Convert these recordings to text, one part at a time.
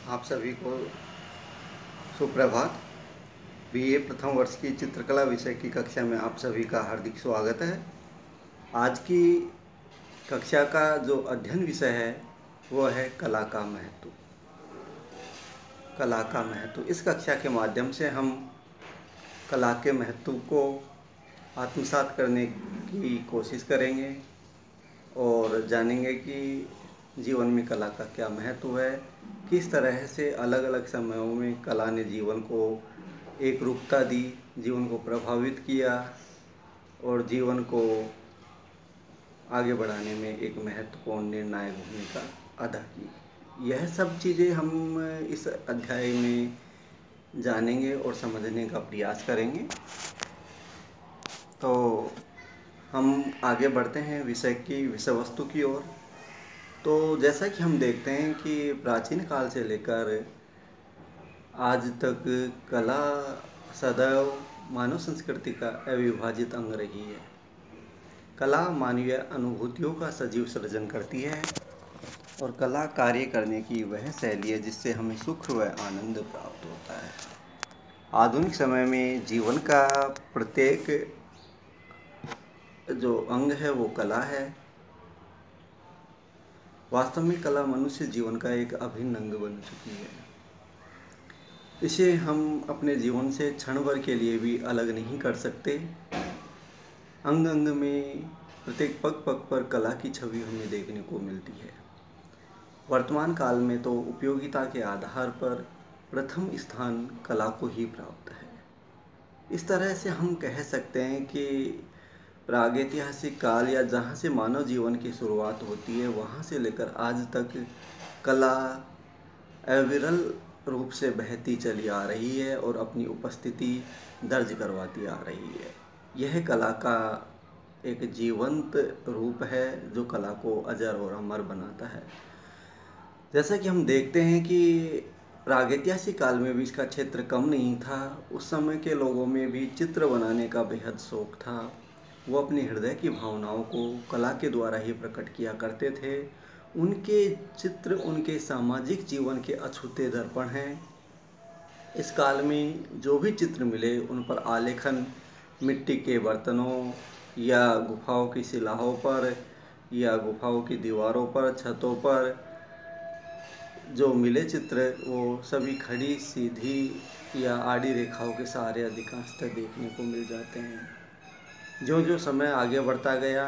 आप सभी को सुप्रभात। बीए प्रथम वर्ष की चित्रकला विषय की कक्षा में आप सभी का हार्दिक स्वागत है। आज की कक्षा का जो अध्ययन विषय है वो है कला का महत्व। कला का महत्व। इस कक्षा के माध्यम से हम कला के महत्व को आत्मसात करने की कोशिश करेंगे और जानेंगे कि जीवन में कला का क्या महत्व है, किस तरह से अलग अलग समयों में कला ने जीवन को एक रूपता दी, जीवन को प्रभावित किया और जीवन को आगे बढ़ाने में एक महत्वपूर्ण निर्णायक भूमिका अदा की। यह सब चीज़ें हम इस अध्याय में जानेंगे और समझने का प्रयास करेंगे। तो हम आगे बढ़ते हैं विषय वस्तु की ओर। तो जैसा कि हम देखते हैं कि प्राचीन काल से लेकर आज तक कला सदैव मानव संस्कृति का अविभाजित अंग रही है। कला मानवीय अनुभूतियों का सजीव सृजन करती है और कला कार्य करने की वह शैली है जिससे हमें सुख व आनंद प्राप्त होता है। आधुनिक समय में जीवन का प्रत्येक जो अंग है वो कला है। वास्तव में कला मनुष्य जीवन का एक अभिन्न अंग बन चुकी है। इसे हम अपने जीवन से क्षण भर के लिए भी अलग नहीं कर सकते। अंग अंग में प्रत्येक पग पग पर कला की छवि हमें देखने को मिलती है। वर्तमान काल में तो उपयोगिता के आधार पर प्रथम स्थान कला को ही प्राप्त है। इस तरह से हम कह सकते हैं कि प्रागैतिहासिक काल या जहाँ से मानव जीवन की शुरुआत होती है वहाँ से लेकर आज तक कला अविरल रूप से बहती चली आ रही है और अपनी उपस्थिति दर्ज करवाती आ रही है। यह कला का एक जीवंत रूप है जो कला को अजर और अमर बनाता है। जैसा कि हम देखते हैं कि प्रागैतिहासिक काल में भी इसका क्षेत्र कम नहीं था। उस समय के लोगों में भी चित्र बनाने का बेहद शौक था। वो अपने हृदय की भावनाओं को कला के द्वारा ही प्रकट किया करते थे। उनके चित्र उनके सामाजिक जीवन के अछूते दर्पण हैं। इस काल में जो भी चित्र मिले उन पर आलेखन मिट्टी के बर्तनों या गुफाओं की शिलाओं पर या गुफाओं की दीवारों पर, छतों पर जो मिले चित्र वो सभी खड़ी, सीधी या आड़ी रेखाओं के सहारे अधिकांशतः देखने को मिल जाते हैं। जो जो समय आगे बढ़ता गया,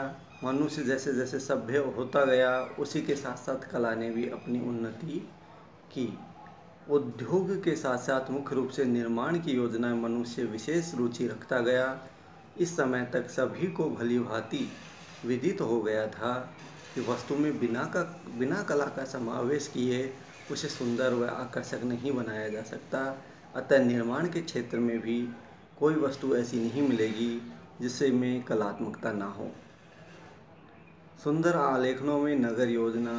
मनुष्य जैसे जैसे सभ्य होता गया, उसी के साथ साथ कला ने भी अपनी उन्नति की। उद्योग के साथ साथ मुख्य रूप से निर्माण की योजना में मनुष्य विशेष रुचि रखता गया। इस समय तक सभी को भली भांति विदित हो गया था कि वस्तु में बिना कला का समावेश किए उसे सुंदर व आकर्षक नहीं बनाया जा सकता। अतः निर्माण के क्षेत्र में भी कोई वस्तु ऐसी नहीं मिलेगी जिसमें कलात्मकता ना हो। सुंदर आलेखनों में नगर योजना,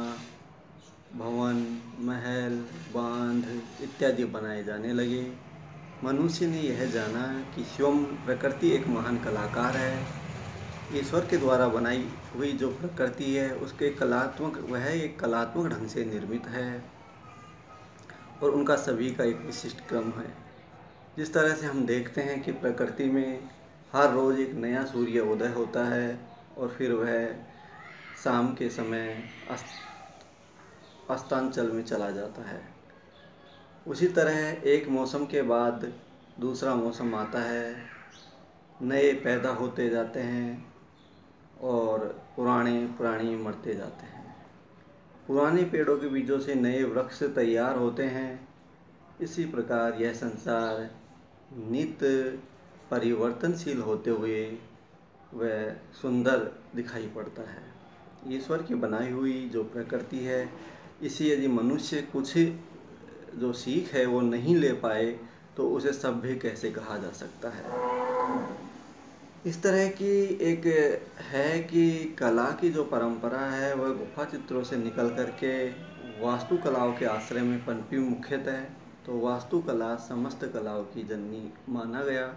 भवन, महल, बांध इत्यादि बनाए जाने लगे। मनुष्य ने यह जाना कि स्वयं प्रकृति एक महान कलाकार है। ईश्वर के द्वारा बनाई हुई जो प्रकृति है वह एक कलात्मक ढंग से निर्मित है और उनका सभी का एक विशिष्ट क्रम है। जिस तरह से हम देखते हैं कि प्रकृति में हर रोज़ एक नया सूर्य उदय होता है और फिर वह शाम के समय अस्तांचल में चला जाता है। उसी तरह एक मौसम के बाद दूसरा मौसम आता है, नए पैदा होते जाते हैं और पुराने मरते जाते हैं। पुराने पेड़ों के बीजों से नए वृक्ष तैयार होते हैं। इसी प्रकार यह संसार नित्य परिवर्तनशील होते हुए वह सुंदर दिखाई पड़ता है। ईश्वर की बनाई हुई जो प्रकृति है, इसी यदि मनुष्य कुछ जो सीख है वो नहीं ले पाए तो उसे सभ्य कैसे कहा जा सकता है। इस तरह की एक है कि कला की जो परंपरा है वह गुफा चित्रों से निकल करके वास्तुकलाओं के आश्रय में पनपी मुख्यतः। तो वास्तुकला समस्त कलाओं की जननी माना गया।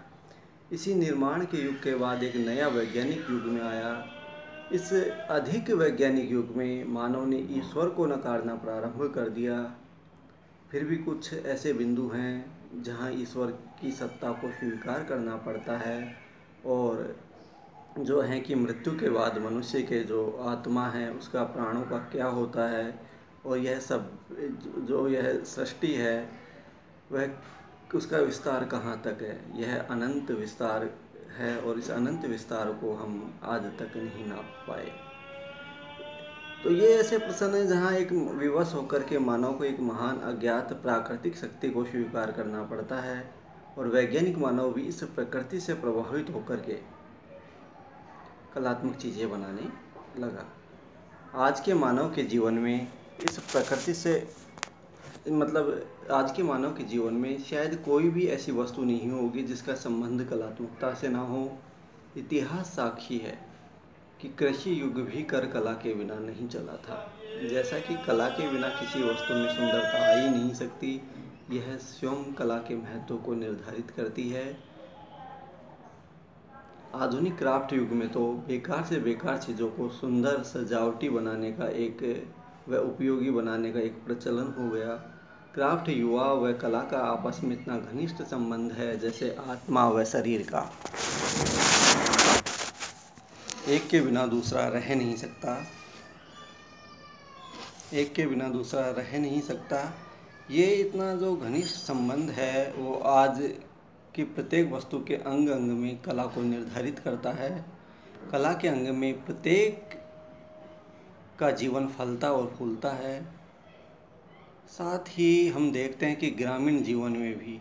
इसी निर्माण के युग के बाद एक नया वैज्ञानिक युग में आया। इस अधिक वैज्ञानिक युग में मानव ने ईश्वर को नकारना प्रारंभ कर दिया। फिर भी कुछ ऐसे बिंदु हैं जहाँ ईश्वर की सत्ता को स्वीकार करना पड़ता है, और जो है कि मृत्यु के बाद मनुष्य के जो आत्मा है उसका प्राणों का क्या होता है, और यह सब जो यह सृष्टि है वह उसका विस्तार कहाँ तक है, यह अनंत विस्तार है, और इस अनंत विस्तार को हम आज तक नहीं नाप पाए। तो ये ऐसे प्रश्न है जहाँ एक विवश होकर के मानव को एक महान अज्ञात प्राकृतिक शक्ति को स्वीकार करना पड़ता है, और वैज्ञानिक मानव भी इस प्रकृति से प्रभावित होकर के कलात्मक चीज़ें बनाने लगा। आज के मानव के जीवन में इस प्रकृति से आज के मानव के जीवन में शायद कोई भी ऐसी वस्तु नहीं होगी जिसका संबंध कलात्मकता से ना हो। इतिहास साक्षी है कि कृषि युग भी कर कला के बिना नहीं चला था। जैसा कि कला के बिना किसी वस्तु में सुंदरता आ ही नहीं सकती, यह स्वयं कला के महत्व को निर्धारित करती है। आधुनिक क्राफ्ट युग में तो बेकार से बेकार चीज़ों को सुंदर सजावटी बनाने का व उपयोगी बनाने का एक प्रचलन हो गया। क्राफ्ट युवा व कला का आपस में इतना घनिष्ठ संबंध है जैसे आत्मा व शरीर का। एक के बिना दूसरा रह नहीं सकता, एक के बिना दूसरा रह नहीं सकता। ये इतना जो घनिष्ठ संबंध है वो आज की प्रत्येक वस्तु के अंग अंग में कला को निर्धारित करता है। कला के अंग में प्रत्येक का जीवन फलता और फूलता है। साथ ही हम देखते हैं कि ग्रामीण जीवन में भी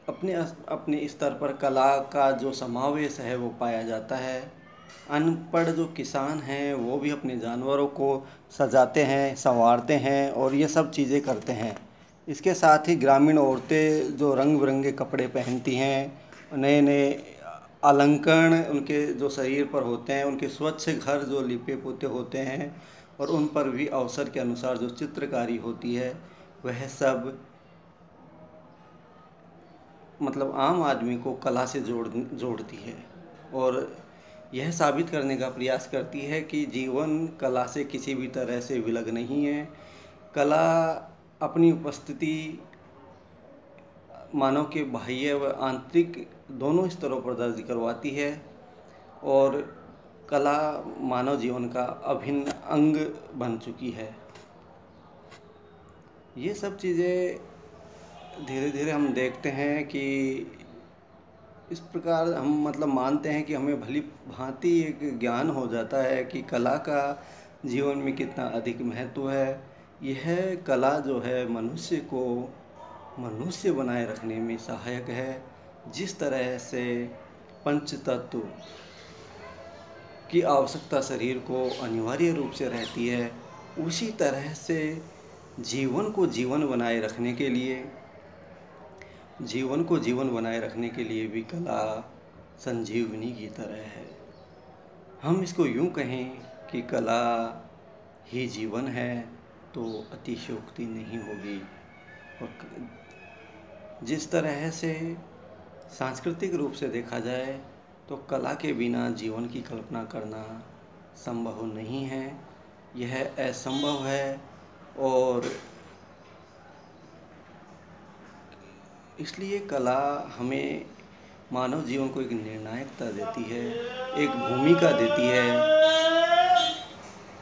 अपने स्तर पर कला का जो समावेश है वो पाया जाता है। अनपढ़ जो किसान हैं वो भी अपने जानवरों को सजाते हैं, संवारते हैं और ये सब चीज़ें करते हैं। इसके साथ ही ग्रामीण औरतें जो रंग बिरंगे कपड़े पहनती हैं, नए नए अलंकरण उनके जो शरीर पर होते हैं, उनके स्वच्छ घर जो लिपे पोते होते हैं, और उन पर भी अवसर के अनुसार जो चित्रकारी होती है, वह सब आम आदमी को कला से जोड़ती है और यह साबित करने का प्रयास करती है कि जीवन कला से किसी भी तरह से विलग नहीं है। कला अपनी उपस्थिति मानव के बाह्य व आंतरिक दोनों स्तरों पर दर्ज करवाती है, और कला मानव जीवन का अभिन्न अंग बन चुकी है। ये सब चीज़ें धीरे धीरे हम देखते हैं कि इस प्रकार हम मानते हैं कि हमें भली भांति एक ज्ञान हो जाता है कि कला का जीवन में कितना अधिक महत्व है। यह कला जो है मनुष्य को मनुष्य बनाए रखने में सहायक है। जिस तरह से पंच तत्व की आवश्यकता शरीर को अनिवार्य रूप से रहती है, उसी तरह से जीवन को जीवन बनाए रखने के लिए भी कला संजीवनी की तरह है। हम इसको यूँ कहें कि कला ही जीवन है तो अतिशयोक्ति नहीं होगी। और जिस तरह से सांस्कृतिक रूप से देखा जाए तो कला के बिना जीवन की कल्पना करना संभव नहीं है, यह असंभव है। और इसलिए कला हमें मानव जीवन को एक निर्णायकता देती है, एक भूमिका देती है।